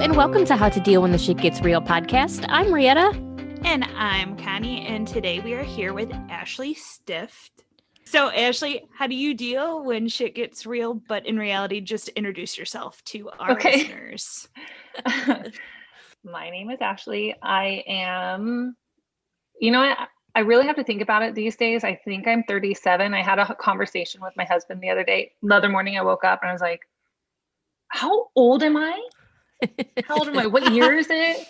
and welcome to How to Deal When the Shit Gets Real podcast. I'm Rietta. And I'm Connie, and today we are here with Ashley Stift. So, Ashley, how do you deal when shit gets real, but in reality, just introduce yourself to our listeners? My name is Ashley. I am, you know what? I really have to think about it these days. I think I'm 37. I had a conversation with my husband the other morning I woke up and I was like, how old am I? How old am I? What year is it?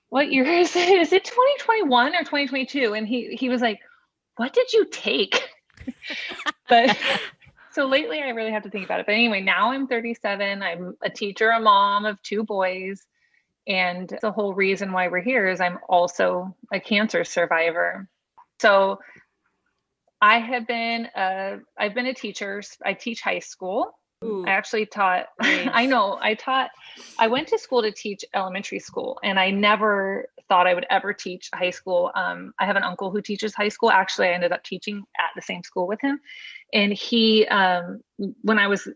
What year is it? Is it 2021 or 2022? And he was like, what did you take? But so lately I really have to think about it. But anyway, now I'm 37. I'm a teacher, a mom of 2 boys. And the whole reason why we're here is I'm also a cancer survivor. So I've been a teacher. I teach high school. Ooh, I actually taught, I went to school to teach elementary school, and I never thought I would ever teach high school. I have an uncle who teaches high school. Actually, I ended up teaching at the same school with him. And he, when I was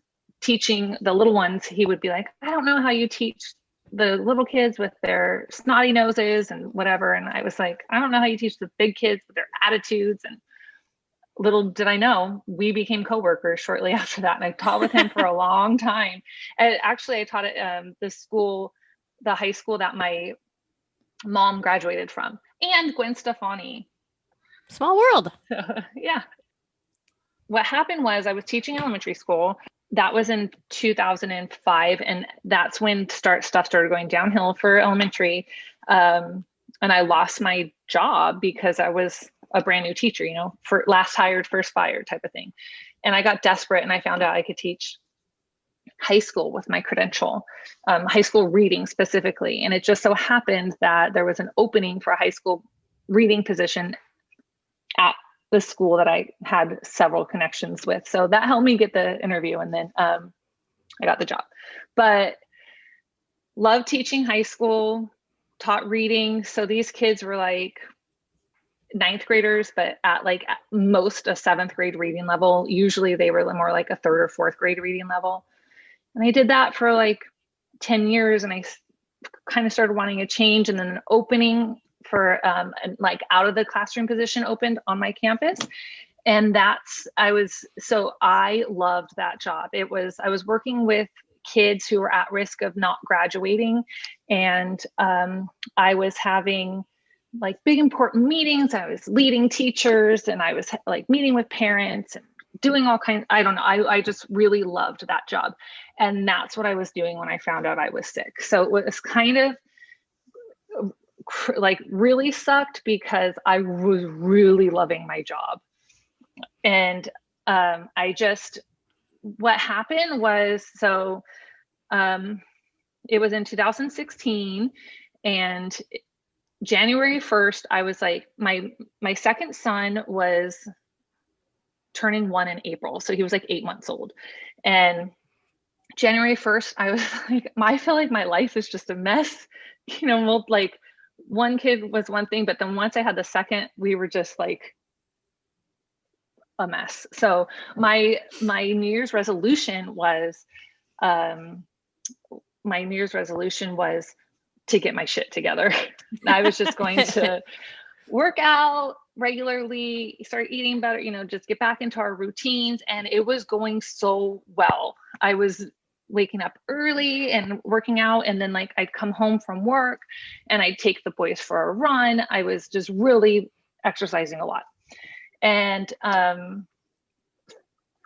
teaching the little ones, he would be like, I don't know how you teach the little kids with their snotty noses and whatever. And I was like, I don't know how you teach the big kids with their attitudes. And little did I know, we became coworkers shortly after that. And I taught with him for a long time. And actually, I taught at the high school that my mom graduated from, and Gwen Stefani. Small world. Yeah. What happened was I was teaching elementary school. That was in 2005. And that's when stuff started going downhill for elementary. And I lost my job because I was a brand new teacher, for last hired, first fired type of thing. And I got desperate and I found out I could teach high school with my credential, high school reading specifically. And it just so happened that there was an opening for a high school reading position at the school that I had several connections with. So that helped me get the interview, and then I got the job. But loved teaching high school, taught reading. So these kids were like 9th graders, but at most a 7th grade reading level. Usually they were more like a 3rd or 4th grade reading level. And I did that for like 10 years. And I kind of started wanting a change, and then an opening for out of the classroom position opened on my campus. And I loved that job. I was working with kids who were at risk of not graduating. And I was having big important meetings. I was leading teachers, and I was meeting with parents and doing all kinds. I don't know. I just really loved that job. And that's what I was doing when I found out I was sick. So it was kind of really sucked because I was really loving my job. And what happened was, it was in 2016, and January 1st, I was my second son was turning 1 in April. So he was 8 months old. And January 1st, I was I feel like my life is just a mess. One kid was one thing, but then once I had the second, we were just a mess. So my New Year's resolution was, to get my shit together. I was just going to work out regularly, start eating better, just get back into our routines. And it was going so well. I was waking up early and working out. And then I'd come home from work and I'd take the boys for a run. I was just really exercising a lot. And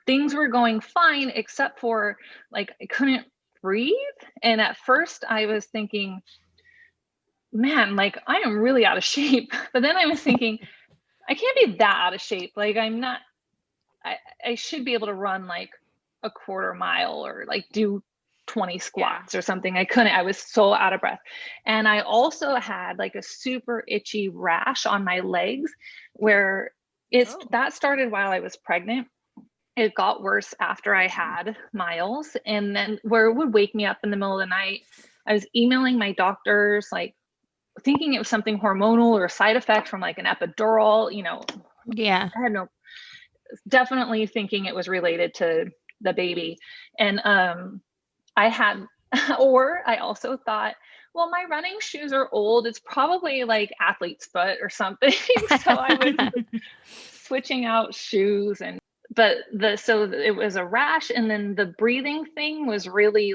things were going fine, except for I couldn't breathe. And at first I was thinking, man, I am really out of shape. But then I was thinking, I can't be that out of shape. I'm not, I should be able to run a quarter mile or do 20 squats or something. I couldn't. I was so out of breath. And I also had a super itchy rash on my legs where that started while I was pregnant. It got worse after I had Miles, and then where it would wake me up in the middle of the night. I was emailing my doctors, thinking it was something hormonal or a side effect from an epidural, Yeah. I had definitely thinking it was related to the baby. And I also thought well, my running shoes are old. It's probably like athlete's foot or something. So I was switching out shoes so it was a rash. And then the breathing thing was really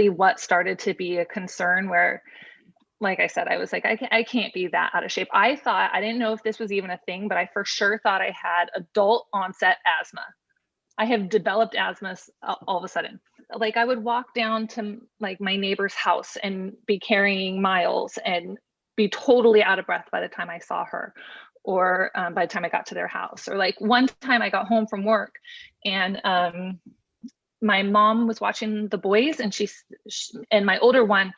what started to be a concern where, like I said, I was like, I can't be that out of shape. I didn't know if this was even a thing, but I for sure thought I had adult onset asthma. I have developed asthma all of a sudden. Like I would walk down to like my neighbor's house and be carrying Miles and be totally out of breath by the time I saw her, or by the time I got to their house. Or like one time I got home from work and my mom was watching the boys, and and my older one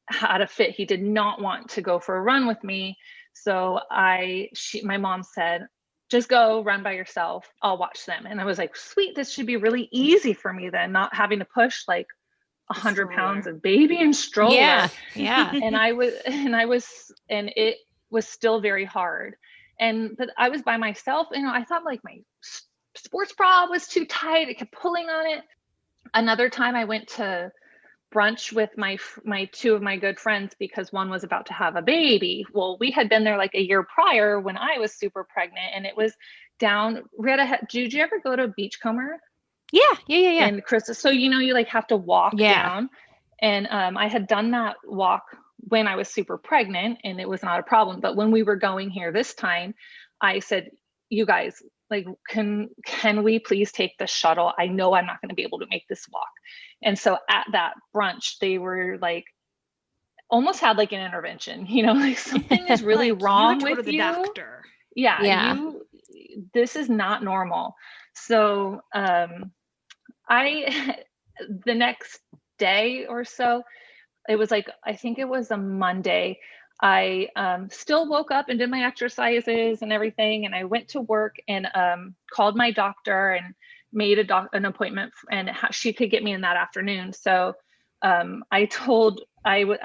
had a fit. He did not want to go for a run with me. So my mom said, just go run by yourself. I'll watch them. And I was like, sweet, this should be really easy for me then, not having to push like 100 pounds of baby and stroller. Yeah. Yeah. And it was still very hard. But I was by myself, I thought like my sports bra was too tight. It kept pulling on it. Another time I went to brunch with my two of my good friends because one was about to have a baby. Well, we had been there like a year prior when I was super pregnant, and it was down. Did you ever go to Beachcomber? Yeah. And Krista, so you like have to walk down, and I had done that walk when I was super pregnant, and it was not a problem. But when we were going here this time, I said, you guys, like, can we please take the shuttle? I know I'm not going to be able to make this walk. And so at that brunch, they were like, almost had like an intervention, like something is really like, wrong with the doctor. Yeah. This is not normal. So the next day or so, it was like, I think it was a Monday, I still woke up and did my exercises and everything. And I went to work and called my doctor and made an appointment, and she could get me in that afternoon. So I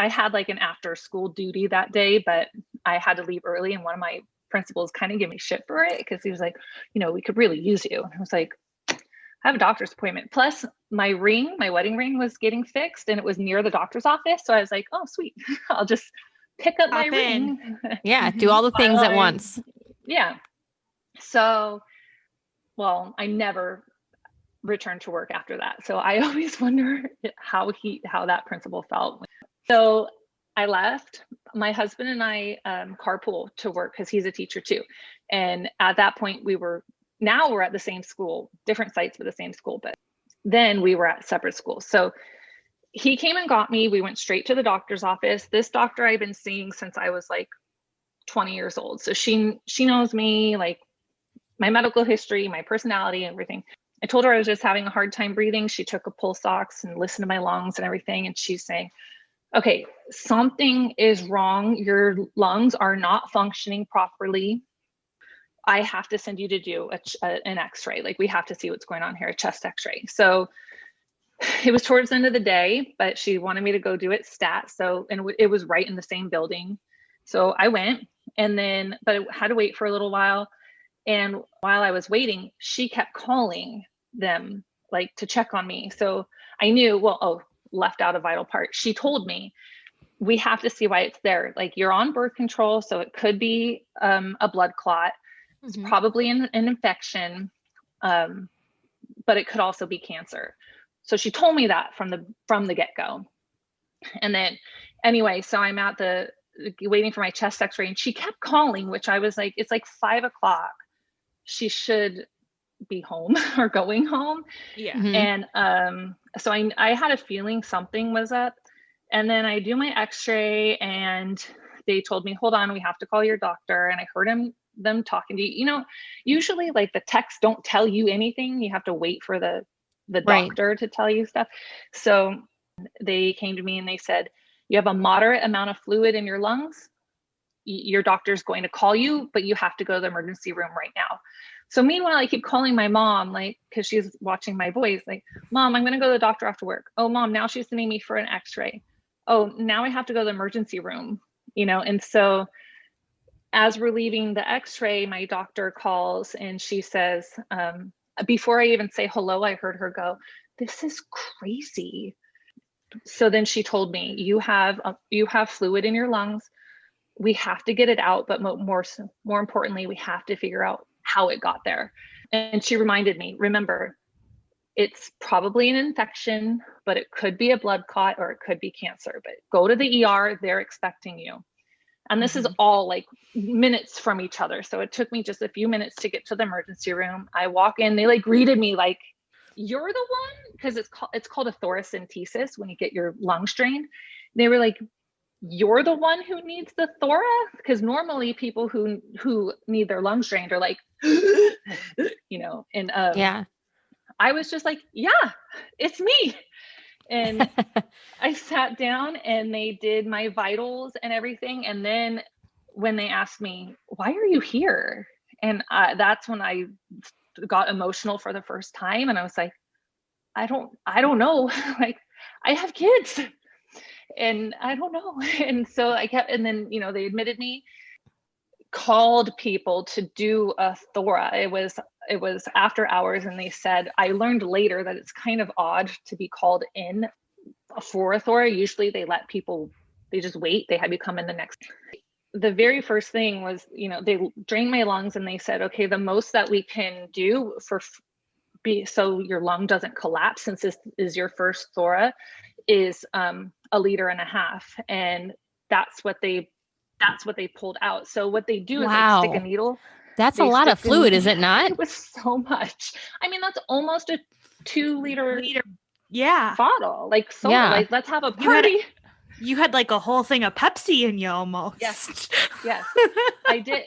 had like an after school duty that day, but I had to leave early. And one of my principals kind of gave me shit for it because he was like, we could really use you. And I was like, I have a doctor's appointment. Plus my wedding ring was getting fixed and it was near the doctor's office. So I was like, oh, sweet. I'll just pick up my ring. Yeah. Do all the things at once. Yeah. So, well, I never returned to work after that. So I always wonder how that principal felt. So I left. My husband and I carpool to work because he's a teacher too. And at that point we're at the same school, different sites, but the same school. But then we were at separate schools. So he came and got me. We went straight to the doctor's office. This doctor I've been seeing since I was like 20 years old. So she knows me, like my medical history, my personality, everything. I told her I was just having a hard time breathing. She took a pulse ox and listened to my lungs and everything. And she's saying, okay, something is wrong. Your lungs are not functioning properly. I have to send you to do an x-ray. Like we have to see what's going on here, a chest x-ray. So it was towards the end of the day, but she wanted me to go do it stat. So, and it was right in the same building. So I went but I had to wait for a little while. And while I was waiting, she kept calling them like to check on me. So I knew, left out a vital part. She told me, we have to see why it's there. Like you're on birth control. So it could be a blood clot. It's probably an infection, but it could also be cancer. So she told me that from the get-go. And then anyway, so I'm waiting for my chest x-ray, and she kept calling, which I was like, it's like 5 o'clock. She should be home or going home. Yeah. And so I had a feeling something was up. And then I do my x-ray and they told me, hold on, we have to call your doctor. And I heard them talking to you. Usually like the texts don't tell you anything. You have to wait for the doctor to tell you stuff. So they came to me and they said, you have a moderate amount of fluid in your lungs. Your doctor's going to call you, but you have to go to the emergency room right now. So meanwhile, I keep calling my mom, like, cause she's watching my boys, like, Mom, I'm going to go to the doctor after work. Oh, Mom, now she's sending me for an x-ray. Oh, now I have to go to the emergency room, And so as we're leaving the x-ray, my doctor calls and she says, before I even say hello, I heard her go, this is crazy. So then she told me, you have fluid in your lungs. We have to get it out, but more importantly, we have to figure out how it got there. And she reminded me, remember, it's probably an infection, but it could be a blood clot or it could be cancer. But go to the ER, they're expecting you. And this is all like minutes from each other. So it took me just a few minutes to get to the emergency room. I walk in, they like greeted me like, you're the one? Because it's called a thoracentesis when you get your lungs drained. They were like, you're the one who needs the thora? Because normally people who need their lungs drained are like, you know, and Yeah. I was just like, yeah, it's me. And I sat down and they did my vitals and everything. And then when they asked me, why are you here? And that's when I got emotional for the first time. And I was like, I don't know. Like, I have kids and I don't know. And so I kept, and then, you know, they admitted me, called people to do a thora. It was after hours. And they said, I learned later that it's kind of odd to be called in for a thora. Usually they let people, they just wait. They have you come in the next. The very first thing was, you know, they drained my lungs and they said, okay, the most that we can do so your lung doesn't collapse, since this is your first thora, is 1.5 liters. And that's what they pulled out. So what they do is like stick a needle. That's a lot of fluid, is it not? It was so much. I mean, that's almost a 2-liter yeah bottle. Like soda. Yeah. Like, let's have a party. You had like a whole thing of Pepsi in you almost. Yes. I did.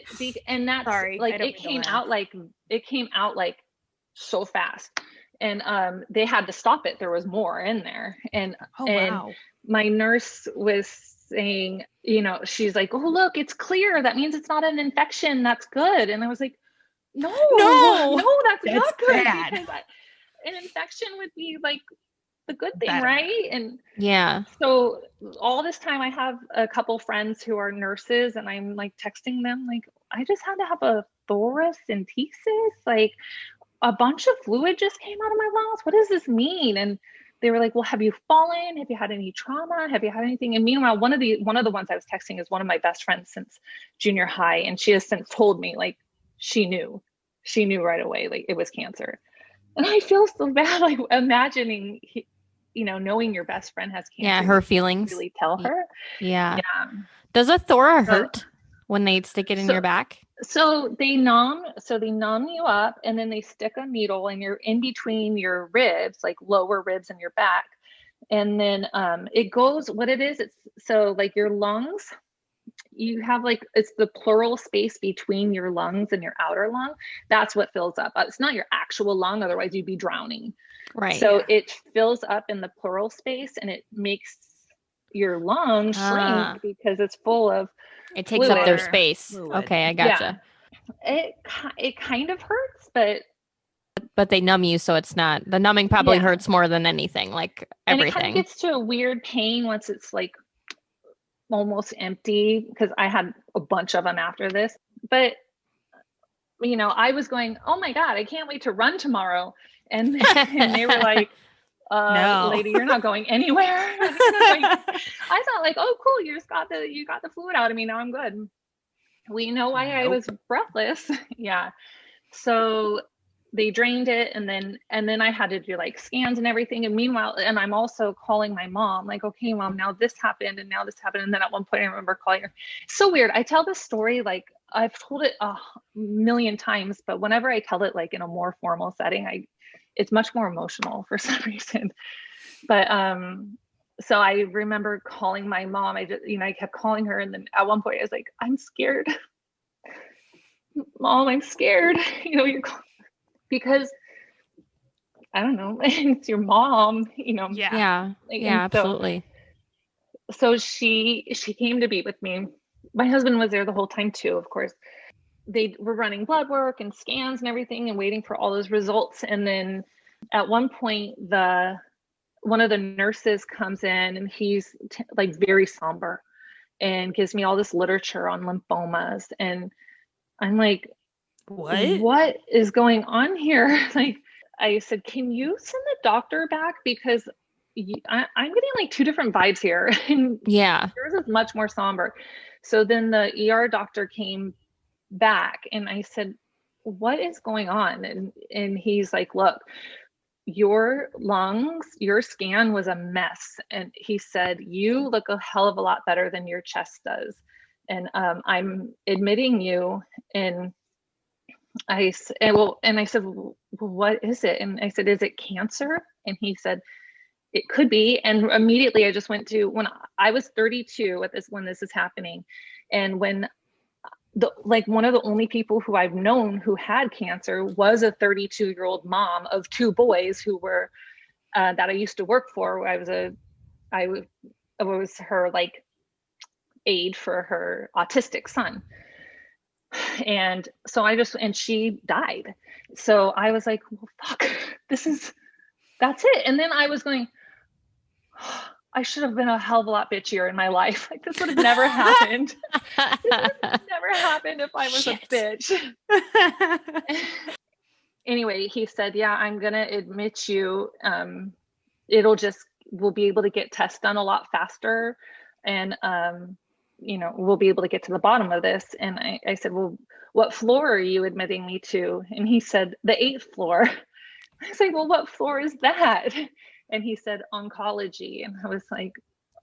And that's like, it came out like so fast. And they had to stop it. There was more in there. And my nurse was saying, you know, she's like, oh, look, it's clear. That means it's not an infection. That's good. And I was like, no, that's not good. Bad. Because an infection would be like the good thing, right? And yeah. So all this time I have a couple friends who are nurses and I'm like texting them like, I just had to have a thoracentesis. Like, a bunch of fluid just came out of my lungs. What does this mean? And they were like, well, have you fallen? Have you had any trauma? Have you had anything? And meanwhile, one of the ones I was texting is one of my best friends since junior high. And she has since told me, like, she knew right away, like it was cancer. And I feel so bad, like imagining, you know, knowing your best friend has cancer. Yeah, her feelings. Really tell her. Yeah. Does a thora hurt when they stick it in your back? So they numb you up, and then they stick a needle and you're in between your ribs, like lower ribs in your back. And then it goes, what it is, it's so like your lungs, you have like, it's the pleural space between your lungs and your outer lung. That's what fills up. It's not your actual lung, otherwise you'd be drowning. Right. So it fills up in the pleural space and it makes your lungs shrink because it's full of it takes fluid. Up their space. Fluid. Okay, I gotcha. Yeah. It kind of hurts, but they numb you, so it's not, the numbing probably hurts more than anything, like everything. And it kind of gets to a weird pain once it's like almost empty, because I had a bunch of them after this. But you know, I was going, oh my God, I can't wait to run tomorrow. And they were like, no, lady, you're not going anywhere. I thought like, oh, cool. You got the fluid out of me. Now I'm good. We know why I was breathless. Yeah. So they drained it, and then I had to do like scans and everything. And meanwhile, and I'm also calling my mom, like, okay, mom, now this happened and now this happened. And then at one point I remember calling her. So weird. I tell this story, like I've told it a million times, but whenever I tell it like in a more formal setting, it's much more emotional for some reason. But so I remember calling my mom. I kept calling her, and then at one point I was like, I'm scared. Mom, I'm scared. You know, because I don't know, it's your mom, you know. Yeah. Absolutely. So she came to be with me. My husband was there the whole time too, of course. They were running blood work and scans and everything and waiting for all those results. And then at one point, one of the nurses comes in, and he's like very somber and gives me all this literature on lymphomas. And I'm like, what is going on here? Like, I said, can you send the doctor back? Because I'm getting like two different vibes here. And Yeah. yours is much more somber. So then the ER doctor came back and I said, what is going on? And he's like, look, your lungs, your scan was a mess. And he said, you look a hell of a lot better than your chest does. And I'm admitting you. And I said, well, what is it? And I said, is it cancer? And he said, it could be. And immediately I just went to, when I was 32 when this is happening. And when one of the only people who I've known who had cancer was a 32-year-old mom of two boys who were that I used to work for. I was her like aide for her autistic son. And so and she died. So I was like, well, fuck, that's it. And then I was going, I should have been a hell of a lot bitchier in my life. Like this would have never happened. This would have never happened if I was a bitch. Anyway, he said, yeah, I'm going to admit you. We'll be able to get tests done a lot faster. And, we'll be able to get to the bottom of this. And I said, well, what floor are you admitting me to? And he said, the 8th floor. I was like, well, what floor is that? And he said, oncology. And I was like,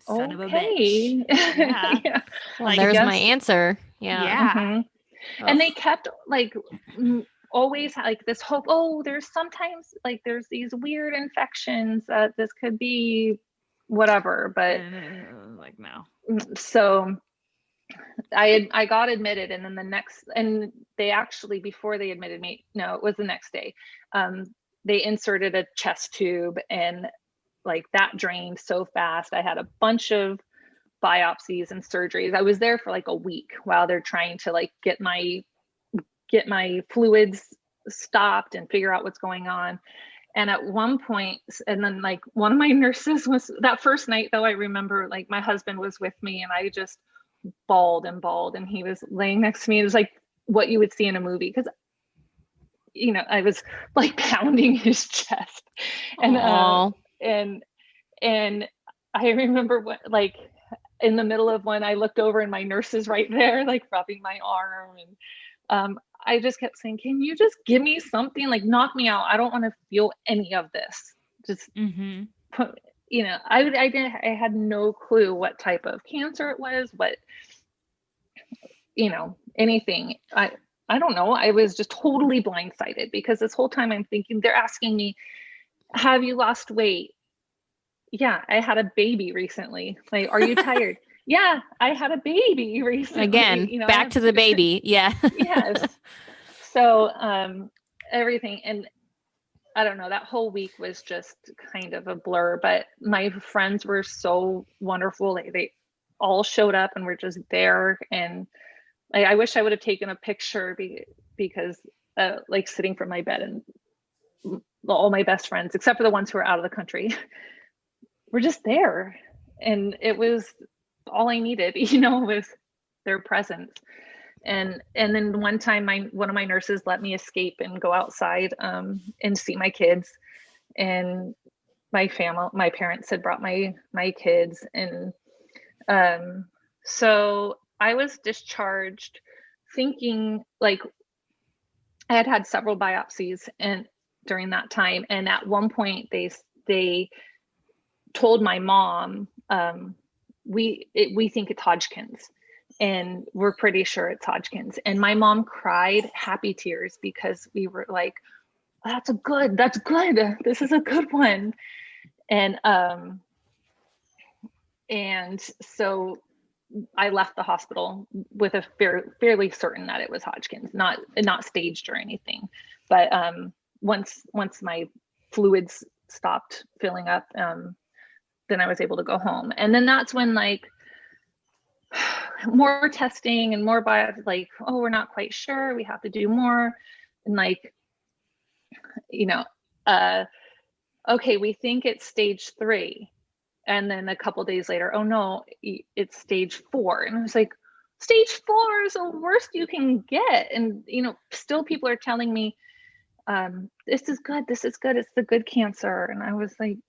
son of a bitch. Yeah. Yeah. Well, there's my answer. Yeah. Mm-hmm. And they kept like always like this hope. Oh, there's sometimes like there's these weird infections that this could be whatever. But like no. So I got admitted, and then they actually, before they admitted me, no, it was the next day. They inserted a chest tube, and like that drained so fast. I had a bunch of biopsies and surgeries. I was there for like a week while they're trying to like get my fluids stopped and figure out what's going on. And at one point, and then like one of my nurses was, that first night though, I remember like my husband was with me and I just bawled, and he was laying next to me. It was like what you would see in a movie, because I was like pounding his chest. And and I remember like in the middle of one, I looked over and my nurse is right there, like rubbing my arm. And I just kept saying, can you just give me something, like knock me out? I don't want to feel any of this. Just, I had no clue what type of cancer it was, anything. I don't know. I was just totally blindsided because this whole time I'm thinking, they're asking me, have you lost weight? Yeah, I had a baby recently. Like, are you tired? Yeah, I had a baby recently. Again, back to the baby. Yeah. Yes. So everything. And I don't know, that whole week was just kind of a blur, but my friends were so wonderful. They all showed up and were just there. And I wish I would have taken a picture because like sitting from my bed, and all my best friends, except for the ones who are out of the country, were just there. And it was all I needed, was their presence. And then one time one of my nurses let me escape and go outside and see my kids. And my parents had brought my kids. And so I was discharged thinking, like, I had several biopsies and during that time. And at one point they told my mom, we think it's Hodgkin's, and we're pretty sure it's Hodgkin's. And my mom cried happy tears because we were like, that's good. This is a good one. And so I left the hospital with a fairly certain that it was Hodgkin's, not staged or anything. But once my fluids stopped filling up, then I was able to go home. And then that's when like more testing and more like, oh, we're not quite sure, we have to do more. And like, okay, we think it's stage 3. And then a couple days later, oh no, it's stage 4. And I was like, stage 4 is the worst you can get. And still people are telling me, this is good, it's the good cancer. And I was like,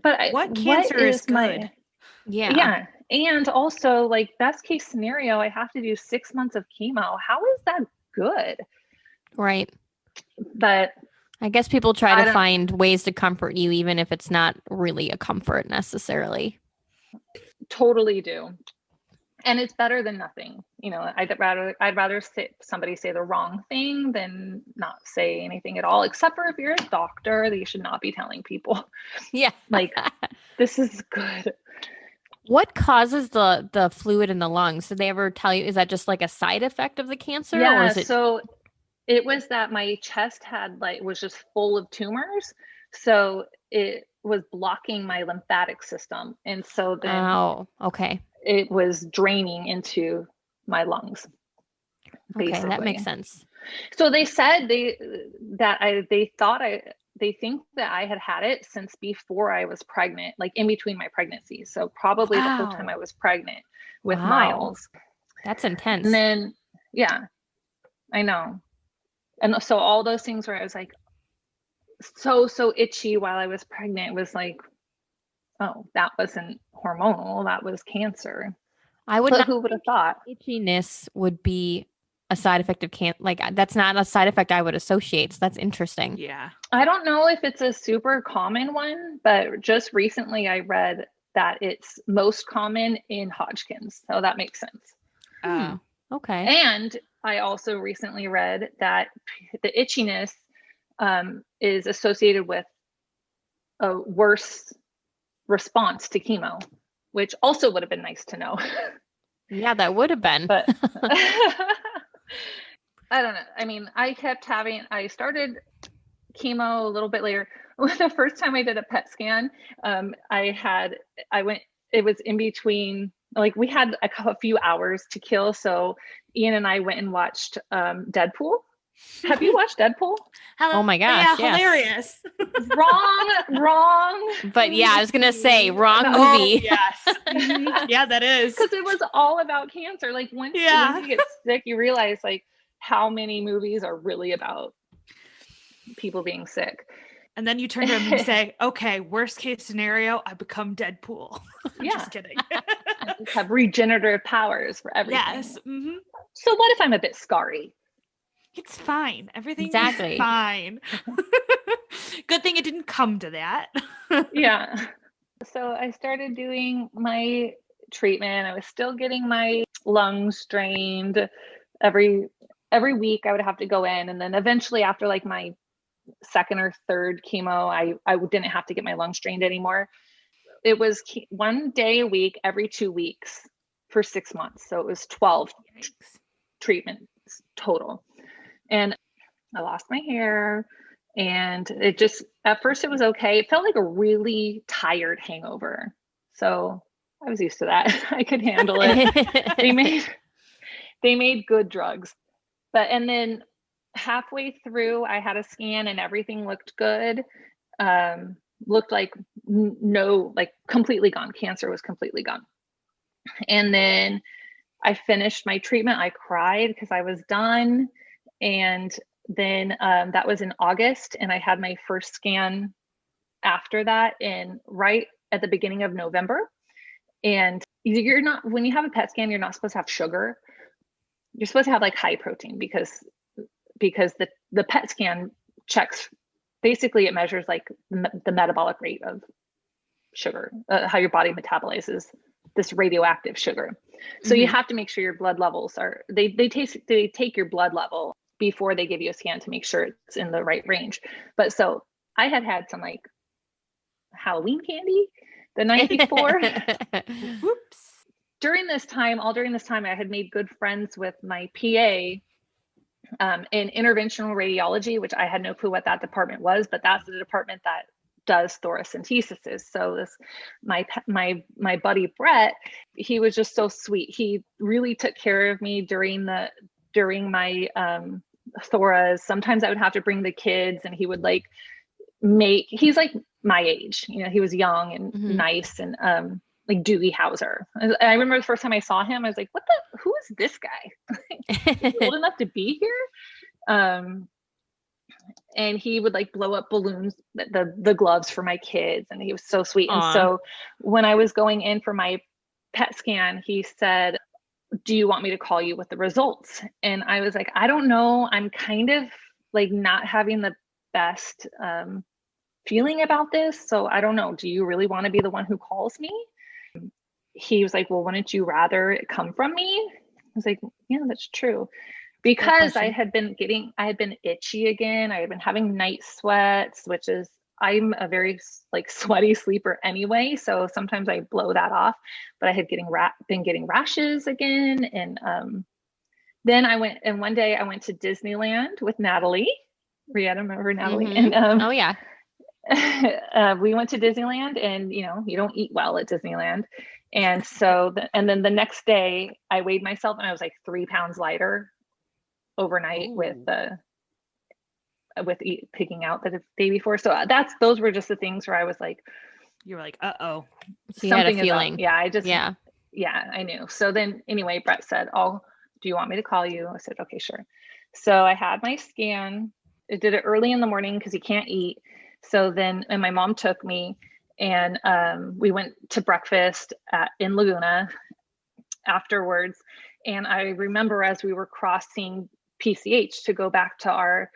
But what cancer is good? Yeah. And also, like, best case scenario, I have to do 6 months of chemo. How is that good? Right. But I guess people try I to don't- find ways to comfort you, even if it's not really a comfort necessarily. totally do. And it's better than nothing. You know, I'd rather somebody say the wrong thing than not say anything at all, except for if you're a doctor, that you should not be telling people, Yeah. like, this is good. What causes the fluid in the lungs? Did they ever tell you? Is that just like a side effect of the cancer, or Yeah, is it? so it was that my chest was just full of tumors. So it was blocking my lymphatic system. And so then Oh, okay. it was draining into my lungs, Okay, basically. that makes sense. So they said they think that I had it since before I was pregnant, like in between my pregnancies. So probably the whole time I was pregnant with Wow. Miles. That's intense. And then, yeah, I know. And so all those things where I was like so itchy while I was pregnant was like, oh, that wasn't hormonal, that was cancer. I would But not who would have thought? itchiness would be a side effect of like that's not a side effect I would associate. So that's interesting. Yeah. I don't know if it's a super common one, but just recently I read that it's most common in Hodgkin's. So that makes sense. Hmm. Okay. And I also recently read that the itchiness is associated with a worse response to chemo, which also would have been nice to know. Yeah, that would have been. But I don't know. I mean, I started chemo a little bit later. The first time I did a PET scan, it was in between, like, we had a few hours to kill. So Ian and I went and watched Deadpool. Have you watched Deadpool? Oh my gosh, Yeah, yes. hilarious. Wrong. But yeah, I was gonna say wrong Oh, movie. yes. Mhm. Yeah, that is. Because it was all about cancer. Like, once you get sick, you realize, like, how many movies are really about people being sick. And then you turn to him and say, okay, worst case scenario, I become Deadpool. I'm Yeah. just kidding. I just have regenerative powers for everything. Yes. Mm-hmm. So what if I'm a bit scarry? It's fine. Everything Exactly. is fine. Good thing it didn't come to that. Yeah. So I started doing my treatment. I was still getting my lungs drained every week. I would have to go in, and then eventually, after like my second or third chemo, I didn't have to get my lungs drained anymore. It was one day a week every 2 weeks for 6 months. So it was 12 treatments total. And I lost my hair, and it just, at first it was okay. It felt like a really tired hangover. So I was used to that. I could handle it. They made good drugs. And then halfway through, I had a scan and everything looked good. Looked like completely gone. Cancer was completely gone. And then I finished my treatment. I cried because I was done. And then that was in August, and I had my first scan after that right at the beginning of November. And when you have a PET scan, you're not supposed to have sugar. You're supposed to have like high protein because the PET scan checks, basically it measures like the metabolic rate of sugar, how your body metabolizes this radioactive sugar. So you have to make sure your blood levels they take your blood level before they give you a scan to make sure it's in the right range. But so I had some like Halloween candy the night before. Whoops. During this time, I had made good friends with my PA in interventional radiology, which I had no clue what that department was, but that's the department that does thoracentesis. So my buddy Brett, he was just so sweet. He really took care of me during my thoras. Sometimes I would have to bring the kids, and he would he's like my age, he was young and nice, and like Dewey Hauser. I remember the first time I saw him, I was like, who is this guy? Is he old enough to be here? and he would like blow up balloons, the gloves for my kids, and he was so sweet. Aw. And so when I was going in for my PET scan, he said, do you want me to call you with the results? And I was like, I don't know, I'm kind of like not having the best feeling about this, so I don't know, do you really want to be the one who calls me? He was like, well, wouldn't you rather it come from me? I was like, yeah, that's true. Because I had been itchy again. I had been having night sweats, which is, I'm a very like sweaty sleeper anyway. So sometimes I blow that off, but I had been getting rashes again. And then one day I went to Disneyland with Natalie. Rihanna, remember Natalie? Mm-hmm. And Oh yeah. we went to Disneyland, and you don't eat well at Disneyland. And so, and then the next day I weighed myself and I was like 3 pounds lighter overnight. Ooh. Picking out the day before. So those were just the things where I was like, you were like, uh-oh. So you had a feeling. Yeah, I knew. So then anyway, Brett said, oh, do you want me to call you? I said, okay, sure. So I had my scan. I did it early in the morning because you can't eat. So then, and my mom took me, and we went to breakfast in Laguna afterwards. And I remember as we were crossing PCH to go back to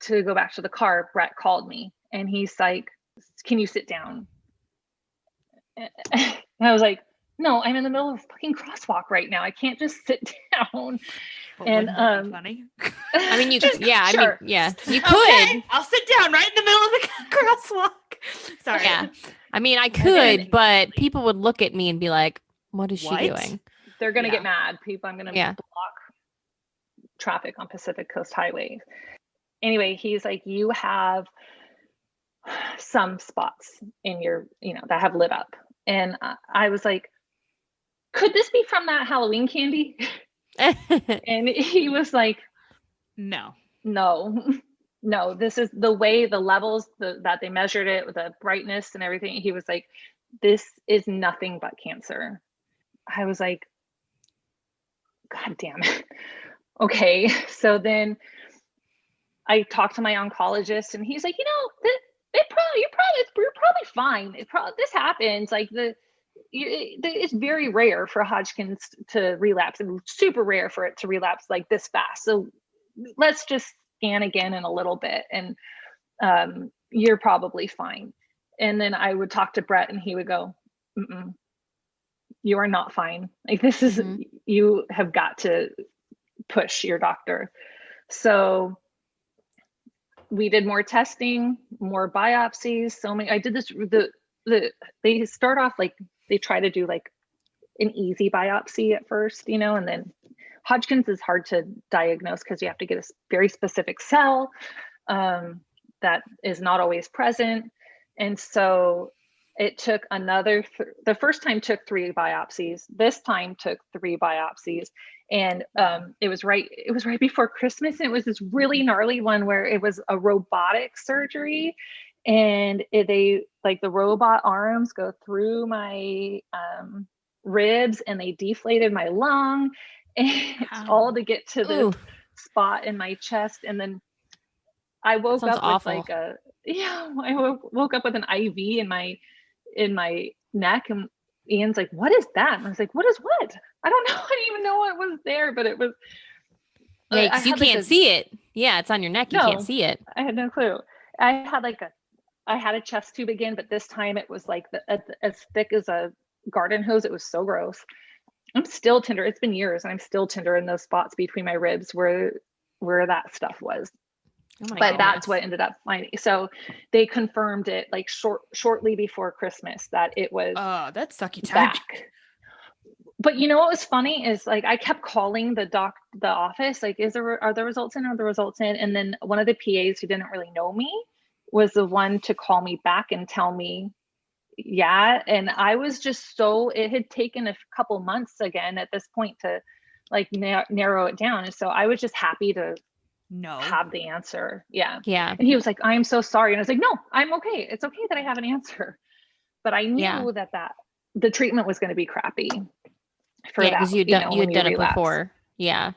the car, Brett called me, and he's like, can you sit down? And I was like, no, I'm in the middle of a fucking crosswalk right now. I can't just sit down. But and funny. I mean, you sure. You could. Okay, I'll sit down right in the middle of the crosswalk. Sorry. Yeah. I mean, I could, but people would look at me and be like, what is she doing? They're going to get mad. I'm going to block traffic on Pacific Coast Highway. Anyway, he's like, you have some spots in your, that have lit up. And I was like, could this be from that Halloween candy? And he was like, no, this is the way the levels that they measured it with the brightness and everything. He was like, this is nothing but cancer. I was like, God damn it. Okay. So then I talked to my oncologist, and he's like, you're probably fine. This happens. Like it's very rare for Hodgkin's to relapse, and super rare for it to relapse like this fast. So let's just scan again in a little bit, and you're probably fine. And then I would talk to Brett, and he would go, mm-mm, you are not fine. Like this is, you have got to push your doctor. So we did more testing, more biopsies. I did this, they start off like, they try to do like an easy biopsy at first, and then Hodgkin's is hard to diagnose because you have to get a very specific cell that is not always present. And so it took the first time took 3 biopsies. This time took 3 biopsies. And it was right before Christmas. And it was this really gnarly one where it was a robotic surgery, and the robot arms go through my ribs, and they deflated my lung, and it's all to get to the spot in my chest. And then I woke up awful. with I woke up with an IV in my neck, and Ian's like, what is that? And I was like, what is what? I don't know. I didn't even know what was there, but it was. Yeah, because you can't see it. Yeah, it's on your neck. You can't see it. I had no clue. I had a chest tube again, but this time it was like as thick as a garden hose. It was so gross. I'm still tender. It's been years, and I'm still tender in those spots between my ribs where that stuff was. But goodness. That's what ended up finding. So they confirmed it like shortly before Christmas that it was. Oh, that's sucky time. Back. But what was funny is like I kept calling the office, like, are the results in? Are the results in? And then one of the PAs who didn't really know me was the one to call me back and tell me, yeah. And I was just it had taken a couple months again at this point to like narrow it down. And so I was just happy to have the answer. Yeah. And he was like, I'm so sorry. And I was like, no, I'm okay. It's okay that I have an answer. But I knew that the treatment was going to be crappy for that. Because you had done it before. Yeah.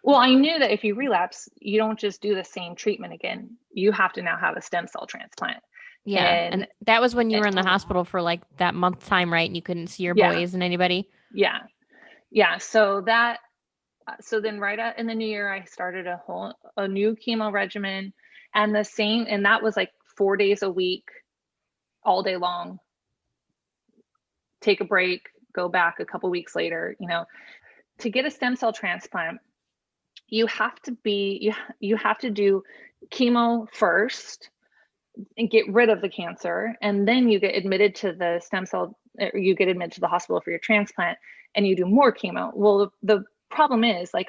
Well, I knew that if you relapse, you don't just do the same treatment again. You have to now have a stem cell transplant. Yeah. And that was when you were in the hospital for like that month time, right? And you couldn't see your boys and anybody. Yeah. Yeah. So then in the new year, I started a new chemo regimen, and that was like 4 days a week, all day long. Take a break, go back a couple weeks later. To get a stem cell transplant, you have to do chemo first and get rid of the cancer, and then you get admitted to the hospital for your transplant, and you do more chemo. Well, the problem is, like,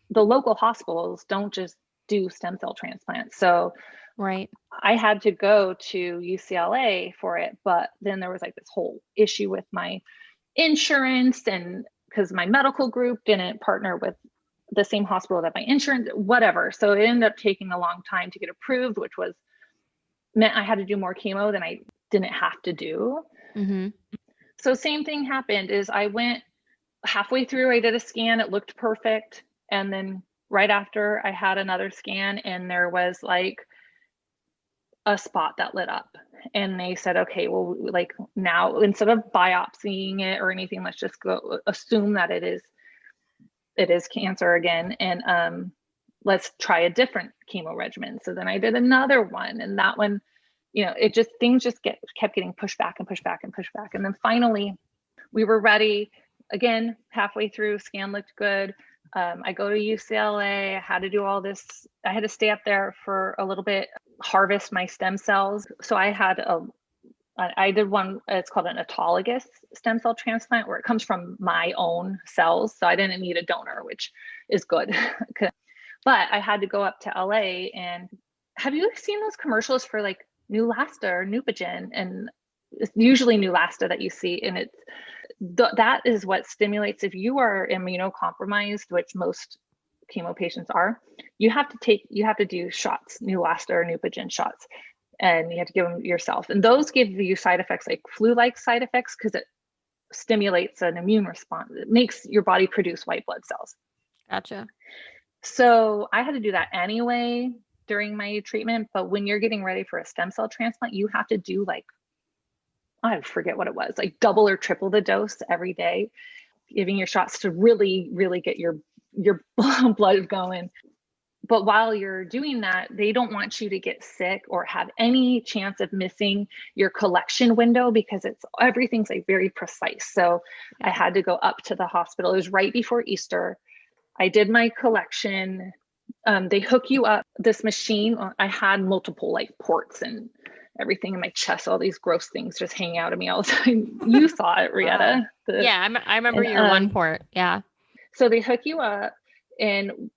the local hospitals don't just do stem cell transplants. So right, I had to go to UCLA for it, but then there was like this whole issue with my insurance, and because my medical group didn't partner with the same hospital that my insurance, whatever. So it ended up taking a long time to get approved, which meant I had to do more chemo than I didn't have to do. Mm-hmm. So same thing happened is I went halfway through, I did a scan, it looked perfect. And then right after, I had another scan, and there was like a spot that lit up. And they said, okay, well, like, now instead of biopsying it or anything, let's just go assume that it is cancer again. And let's try a different chemo regimen. So then I did another one, and that one, things just kept getting pushed back and pushed back and pushed back. And then finally we were ready again. Halfway through, scan looked good. I go to UCLA. I had to do all this. I had to stay up there for a little bit, harvest my stem cells. So I did one, it's called an autologous stem cell transplant, where it comes from my own cells. So I didn't need a donor, which is good. But I had to go up to LA. And have you seen those commercials for like Neulasta or Neupogen? And it's usually Neulasta that you see. And that is what stimulates, if you are immunocompromised, which most chemo patients are, you have to do shots, Neulasta or Neupogen shots, and you have to give them yourself. And those give you side effects, like flu-like side effects, because it stimulates an immune response. It makes your body produce white blood cells. Gotcha. So I had to do that anyway during my treatment. But when you're getting ready for a stem cell transplant, you have to do, like, I forget what it was, like double or triple the dose every day, giving your shots to really, really get your blood going. But while you're doing that, they don't want you to get sick or have any chance of missing your collection window, because everything's like very precise. So I had to go up to the hospital. It was right before Easter. I did my collection. They hook you up this machine. I had multiple like ports and everything in my chest, all these gross things just hanging out of me all the time. You saw it, Rietta. I remember your one port. Yeah. So they hook you up, and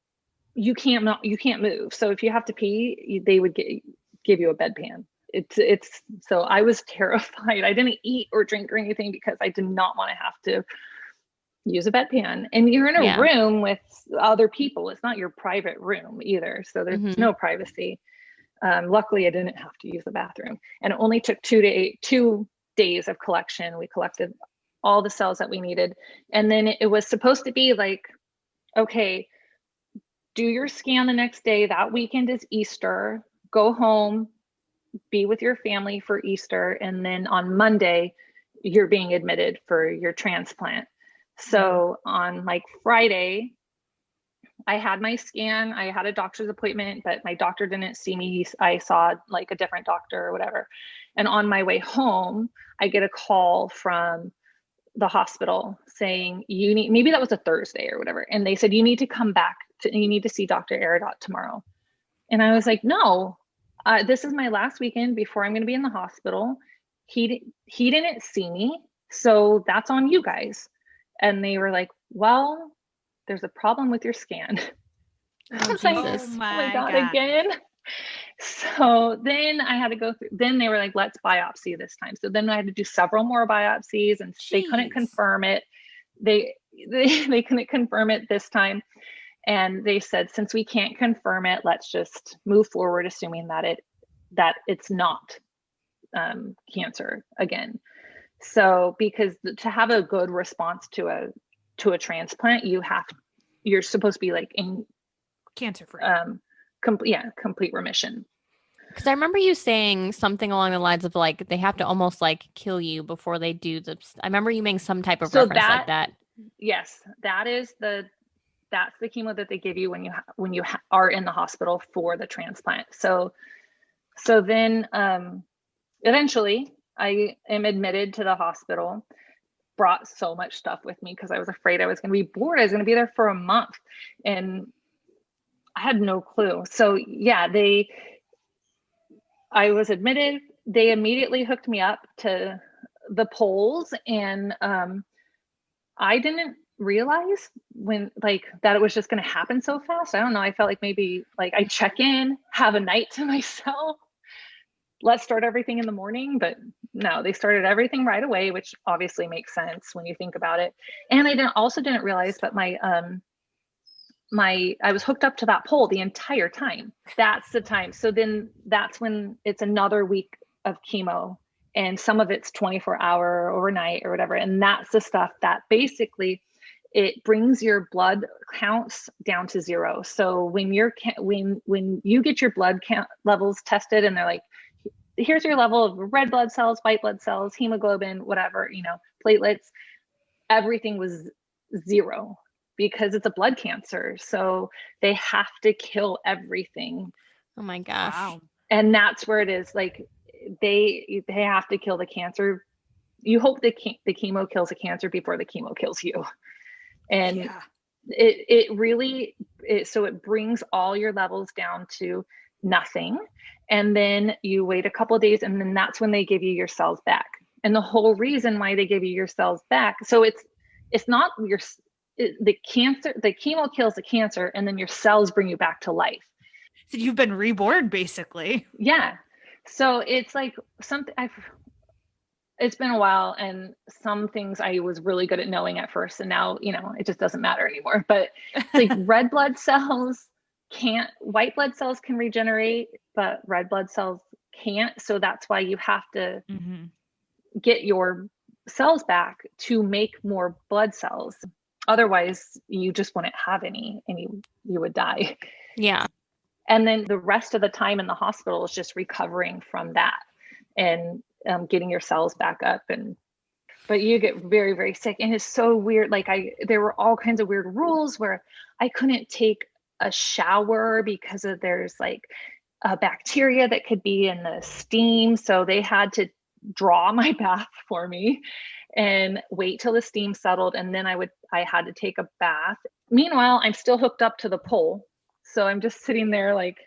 you can't move. So if you have to pee, they would give you a bedpan. It's so I was terrified. I didn't eat or drink or anything because I did not want to have to use a bedpan. And you're in a room with other people. It's not your private room either. So there's no privacy. Luckily, I didn't have to use the bathroom. And it only took 2 days of collection. We collected all the cells that we needed. And then it was supposed to be like, okay, do your scan the next day. That weekend is Easter. Go home, be with your family for Easter. And then on Monday, you're being admitted for your transplant. So on like Friday, I had my scan. I had a doctor's appointment, but my doctor didn't see me. I saw like a different doctor or whatever. And on my way home, I get a call from the hospital saying, maybe that was a Thursday or whatever. And they said, you need to come back. You need to see Dr. Aradot tomorrow. And I was like, no, this is my last weekend before I'm going to be in the hospital. He didn't see me. So that's on you guys. And they were like, well, there's a problem with your scan. I was like, oh my God, again. So then I had to go through, then they were like, let's biopsy this time. So then I had to do several more biopsies, and they couldn't confirm it. They couldn't confirm it this time. And they said, since we can't confirm it, let's just move forward, assuming that it's not cancer again. So because to have a good response to a transplant, you have you're supposed to be like in Cancer free. complete remission. Because I remember you saying something along the lines of like they have to almost like kill you before they do the. I remember you making some type of reference like that. Yes, that's the chemo that they give you when you are in the hospital for the transplant. So then eventually I am admitted to the hospital. Brought so much stuff with me because I was afraid I was going to be bored. I was going to be there for a month, and I had no clue. So yeah, I was admitted. They immediately hooked me up to the polls, and I didn't realize that it was just going to happen so fast. I don't know. I felt like maybe like I check in, have a night to myself, let's start everything in the morning. But no, they started everything right away, which obviously makes sense when you think about it. And I didn't realize that I was hooked up to that pole the entire time. That's the time. So then that's when it's another week of chemo, and some of it's 24-hour overnight or whatever. And that's the stuff that basically it brings your blood counts down to 0. So when you get your blood count levels tested, and they're like, here's your level of red blood cells, white blood cells, hemoglobin, whatever, platelets, everything was 0. Because it's a blood cancer. So they have to kill everything. Oh my gosh. Wow. And that's where it is. Like they have to kill the cancer. You hope the chemo kills the cancer before the chemo kills you. And it really, so it brings all your levels down to nothing. And then you wait a couple of days, and then that's when they give you your cells back. And the whole reason why they give you your cells back. So it's not the chemo kills the cancer, and then your cells bring you back to life. So you've been reborn, basically. Yeah. So it's like something it's been a while, and some things I was really good at knowing at first, and now, it just doesn't matter anymore. But it's like red blood cells white blood cells can regenerate, but red blood cells can't. So that's why you have to get your cells back to make more blood cells. Otherwise, you just wouldn't have any, and you would die. Yeah. And then the rest of the time in the hospital is just recovering from that and getting your cells back up. But you get very, very sick. And it's so weird. Like there were all kinds of weird rules where I couldn't take a shower because there's like a bacteria that could be in the steam. So they had to draw my bath for me and wait till the steam settled, and then I had to take a bath. Meanwhile, I'm still hooked up to the pole, so I'm just sitting there like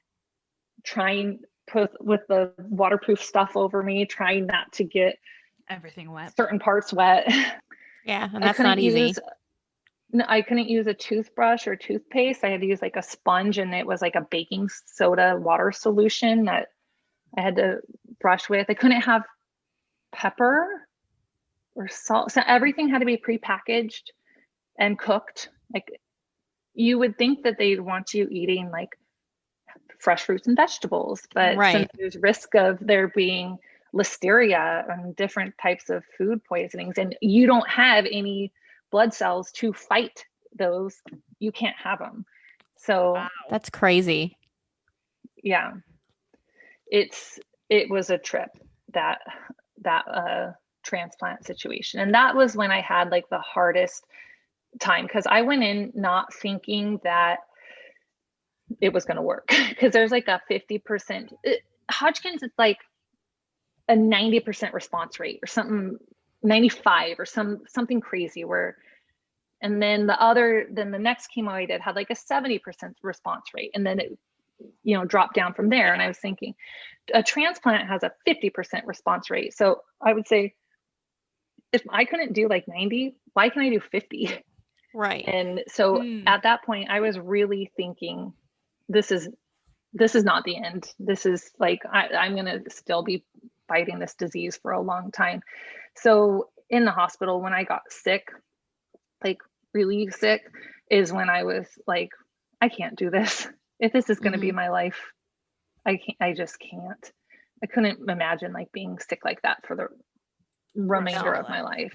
trying with the waterproof stuff over me, trying not to get everything wet, certain parts wet. Yeah, and that's not easy. I couldn't use a toothbrush or toothpaste. I had to use like a sponge, and it was like a baking soda water solution that I had to brush with. I couldn't have pepper or salt. So everything had to be prepackaged and cooked. Like you would think that they'd want you eating like fresh fruits and vegetables, but since there's risk of there being listeria and different types of food poisonings, and you don't have any blood cells to fight those, you can't have them. So that's crazy. Yeah, it was a trip, that transplant situation. And that was when I had like the hardest time, because I went in not thinking that it was going to work, because there's like a 50% Hodgkin's, it's like a 90% response rate or something, 95 or something crazy, where and then the next chemo I did had like a 70% response rate, and then it dropped down from there. And I was thinking a transplant has a 50% response rate. So I would say, if I couldn't do like 90, why can I do 50? Right. And so at that point, I was really thinking, this is not the end. This is like, I'm going to still be fighting this disease for a long time. So in the hospital, when I got sick, like really sick, is when I was like, I can't do this. If this is going to be my life, I just can't. I couldn't imagine like being sick like that for the remainder of my life.